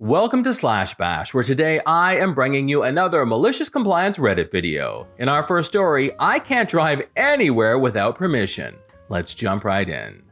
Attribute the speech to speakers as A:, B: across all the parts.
A: Welcome to Slash Bash, where today I am bringing you another malicious compliance Reddit video. In our first story, I can't drive anywhere without permission. Let's jump right in.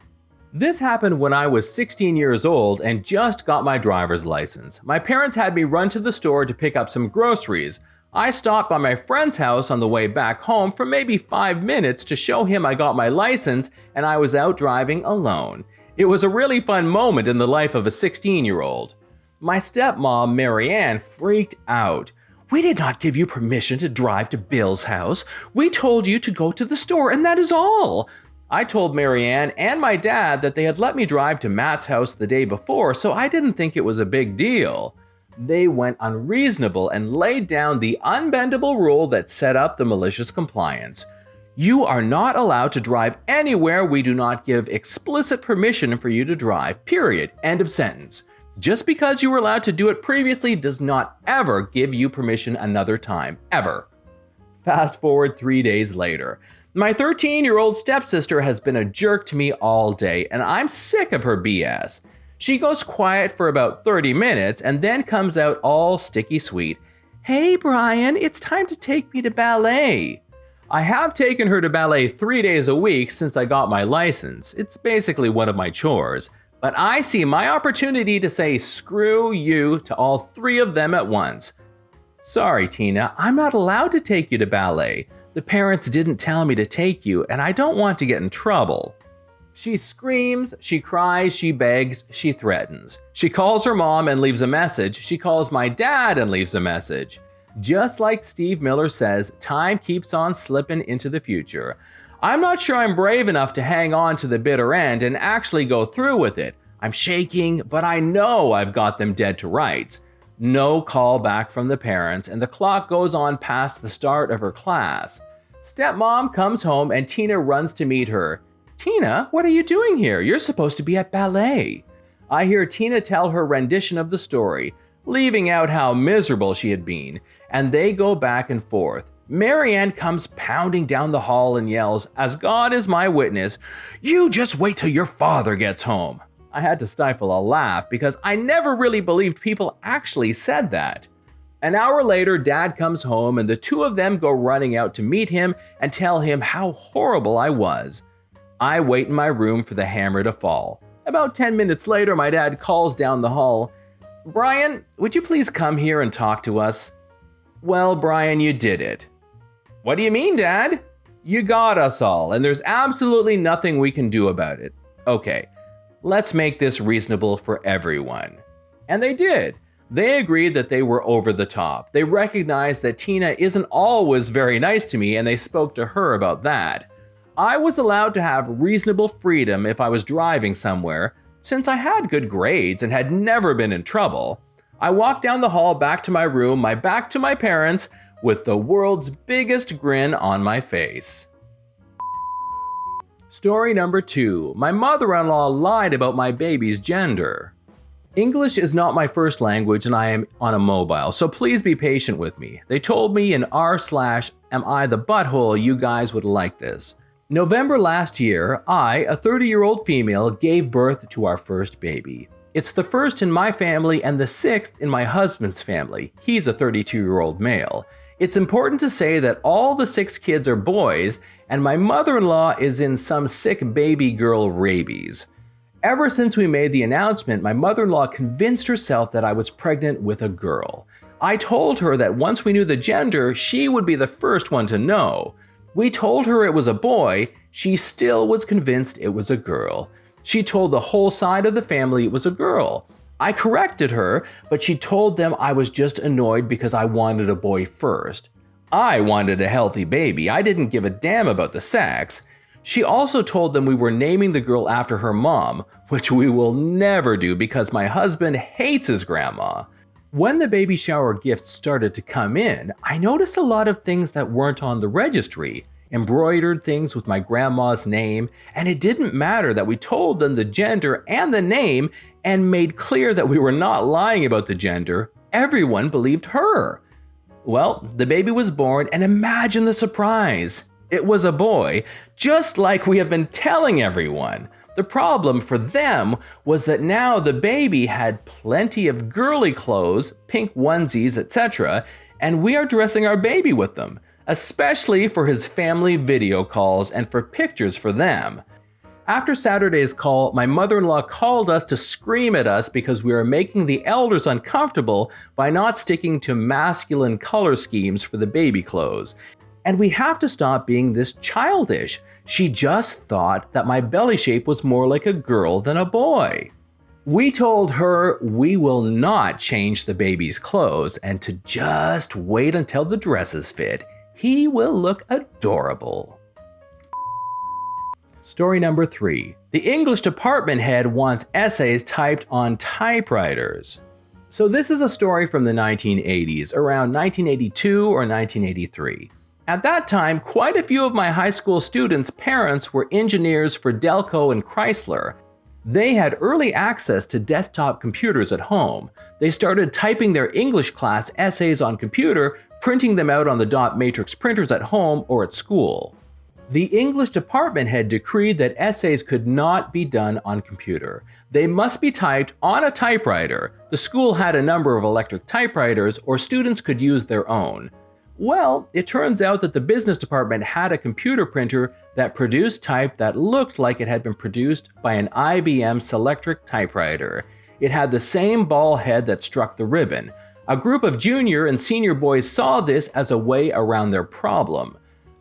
A: This happened when I was 16 years old and just got my driver's license. My parents had me run to the store to pick up some groceries. I stopped by my friend's house on the way back home for maybe 5 minutes to show him I got my license and I was out driving alone. It was a really fun moment in the life of a 16-year-old. My stepmom, Marianne, freaked out. "We did not give you permission to drive to Bill's house. We told you to go to the store and that is all." I told Marianne and my dad that they had let me drive to Matt's house the day before, so I didn't think it was a big deal. They went unreasonable and laid down the unbendable rule that set up the malicious compliance. You are not allowed to drive anywhere we do not give explicit permission for you to drive, period. End of sentence. Just because you were allowed to do it previously does not ever give you permission another time, ever. Fast forward 3 days later. My 13-year-old stepsister has been a jerk to me all day, and I'm sick of her BS. She goes quiet for about 30 minutes and then comes out all sticky sweet. "Hey Brian, it's time to take me to ballet." I have taken her to ballet 3 days a week since I got my license. It's basically one of my chores. But I see my opportunity to say screw you to all 3 of them at once. "Sorry, Tina, I'm not allowed to take you to ballet. The parents didn't tell me to take you, and I don't want to get in trouble." She screams, she cries, she begs, she threatens. She calls her mom and leaves a message. She calls my dad and leaves a message. Just like Steve Miller says, time keeps on slipping into the future. I'm not sure I'm brave enough to hang on to the bitter end and actually go through with it. I'm shaking, but I know I've got them dead to rights. No call back from the parents, and the clock goes on past the start of her class. Stepmom comes home and Tina runs to meet her. "Tina, what are you doing here? You're supposed to be at ballet." I hear Tina tell her rendition of the story, leaving out how miserable she had been, and they go back and forth. Marianne comes pounding down the hall and yells, "As God is my witness, you just wait till your father gets home." I had to stifle a laugh because I never really believed people actually said that. An hour later, Dad comes home and the 2 of them go running out to meet him and tell him how horrible I was. I wait in my room for the hammer to fall. About 10 minutes later, my dad calls down the hall. "Brian, would you please come here and talk to us?" "Well, Brian, you did it." "What do you mean, Dad?" "You got us all, and there's absolutely nothing we can do about it." "Okay, let's make this reasonable for everyone." And they did. They agreed that they were over the top. They recognized that Tina isn't always very nice to me, and they spoke to her about that. I was allowed to have reasonable freedom if I was driving somewhere, since I had good grades and had never been in trouble. I walked down the hall back to my room, my back to my parents, with the world's biggest grin on my face. Story number 2. My mother-in-law lied about my baby's gender. English is not my first language and I am on a mobile, so please be patient with me. They told me in r/am I the butthole you guys would like this. November last year, I, a 30-year-old female, gave birth to our first baby. It's the first in my family and the 6th in my husband's family. He's a 32-year-old male. It's important to say that all the 6 kids are boys, and my mother-in-law is in some sick baby girl rabies. Ever since we made the announcement, my mother-in-law convinced herself that I was pregnant with a girl. I told her that once we knew the gender, she would be the first one to know. We told her it was a boy, she still was convinced it was a girl. She told the whole side of the family it was a girl. I corrected her, but she told them I was just annoyed because I wanted a boy first. I wanted a healthy baby. I didn't give a damn about the sex. She also told them we were naming the girl after her mom, which we will never do because my husband hates his grandma. When the baby shower gifts started to come in, I noticed a lot of things that weren't on the registry. Embroidered things with my grandma's name, and it didn't matter that we told them the gender and the name and made clear that we were not lying about the gender. Everyone believed her. Well, the baby was born, and imagine the surprise. It was a boy, just like we have been telling everyone. The problem for them was that now the baby had plenty of girly clothes, pink onesies, etc., and we are dressing our baby with them, especially for his family video calls and for pictures for them. After Saturday's call, my mother-in-law called us to scream at us because we were making the elders uncomfortable by not sticking to masculine color schemes for the baby clothes. And we have to stop being this childish. She just thought that my belly shape was more like a girl than a boy. We told her we will not change the baby's clothes and to just wait until the dresses fit. He will look adorable. Story number 3. The English department head wants essays typed on typewriters. So this is a story from the 1980s, around 1982 or 1983. At that time, quite a few of my high school students' parents were engineers for Delco and Chrysler. They had early access to desktop computers at home. They started typing their English class essays on computer, printing them out on the dot matrix printers at home or at school. The English department head decreed that essays could not be done on computer. They must be typed on a typewriter. The school had a number of electric typewriters, or students could use their own. Well, it turns out that the business department had a computer printer that produced type that looked like it had been produced by an IBM Selectric typewriter. It had the same ball head that struck the ribbon. A group of junior and senior boys saw this as a way around their problem.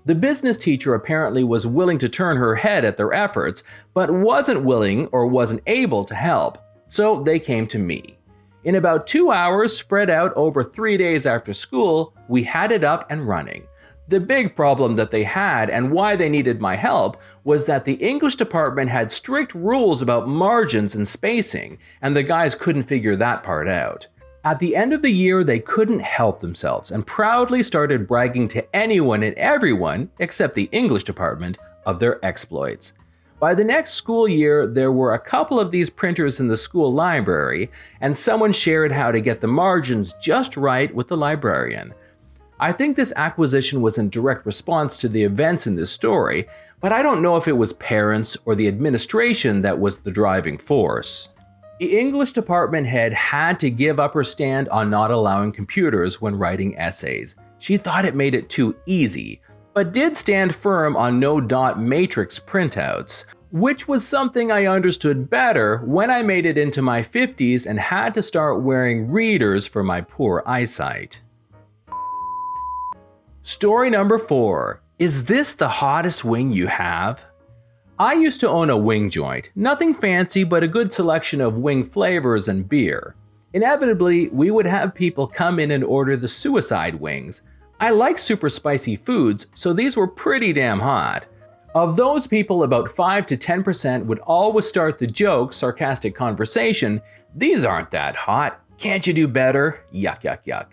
A: The business teacher apparently was willing to turn her head at their efforts, but wasn't willing or wasn't able to help. So they came to me. In about 2 hours, spread out over 3 days after school, we had it up and running. The big problem that they had and why they needed my help was that the English department had strict rules about margins and spacing, and the guys couldn't figure that part out. At the end of the year, they couldn't help themselves and proudly started bragging to anyone and everyone, except the English department, of their exploits. By the next school year, there were a couple of these printers in the school library, and someone shared how to get the margins just right with the librarian. I think this acquisition was in direct response to the events in this story, but I don't know if it was parents or the administration that was the driving force. The English department head had to give up her stand on not allowing computers when writing essays. She thought it made it too easy, but did stand firm on no dot matrix printouts, which was something I understood better when I made it into my 50s and had to start wearing readers for my poor eyesight. Story number 4. Is this the hottest wing you have? I used to own a wing joint, nothing fancy but a good selection of wing flavors and beer. Inevitably, we would have people come in and order the suicide wings. I like super spicy foods, so these were pretty damn hot. Of those people, about 5 to 10% would always start the joke, sarcastic conversation, "These aren't that hot. Can't you do better? Yuck, yuck, yuck."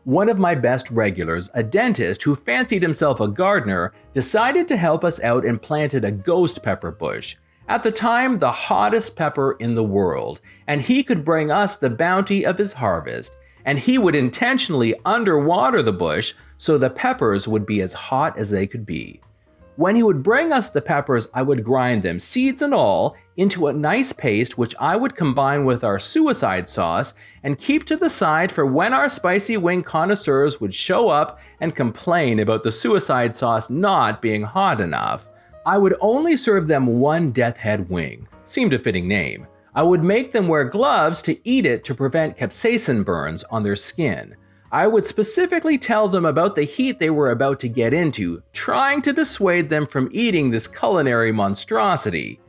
A: One of my best regulars, a dentist who fancied himself a gardener, decided to help us out and planted a ghost pepper bush. At the time, the hottest pepper in the world, and he could bring us the bounty of his harvest. And he would intentionally underwater the bush so the peppers would be as hot as they could be. When he would bring us the peppers, I would grind them, seeds and all, into a nice paste which I would combine with our suicide sauce and keep to the side for when our spicy wing connoisseurs would show up and complain about the suicide sauce not being hot enough. I would only serve them one death head wing. Seemed a fitting name. I would make them wear gloves to eat it to prevent capsaicin burns on their skin. I would specifically tell them about the heat they were about to get into, trying to dissuade them from eating this culinary monstrosity.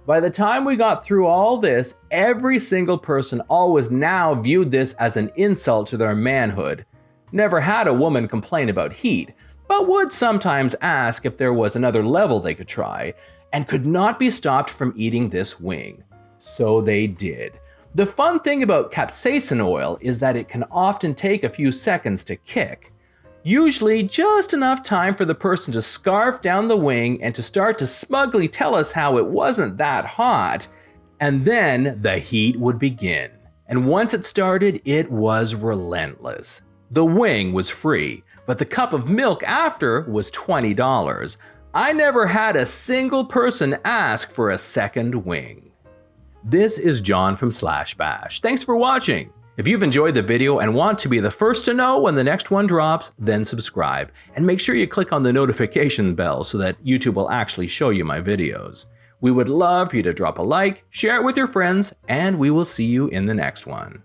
A: By the time we got through all this, every single person always now viewed this as an insult to their manhood. Never had a woman complain about heat, but would sometimes ask if there was another level they could try, and could not be stopped from eating this wing. So they did. The fun thing about capsaicin oil is that it can often take a few seconds to kick. Usually just enough time for the person to scarf down the wing and to start to smugly tell us how it wasn't that hot. And then the heat would begin. And once it started, it was relentless. The wing was free, but the cup of milk after was $20. I never had a single person ask for a second wing. This is John from /bash. Thanks for watching. If you've enjoyed the video and want to be the first to know when the next one drops, then subscribe. And make sure you click on the notification bell so that YouTube will actually show you my videos. We would love for you to drop a like, share it with your friends, and we will see you in the next one.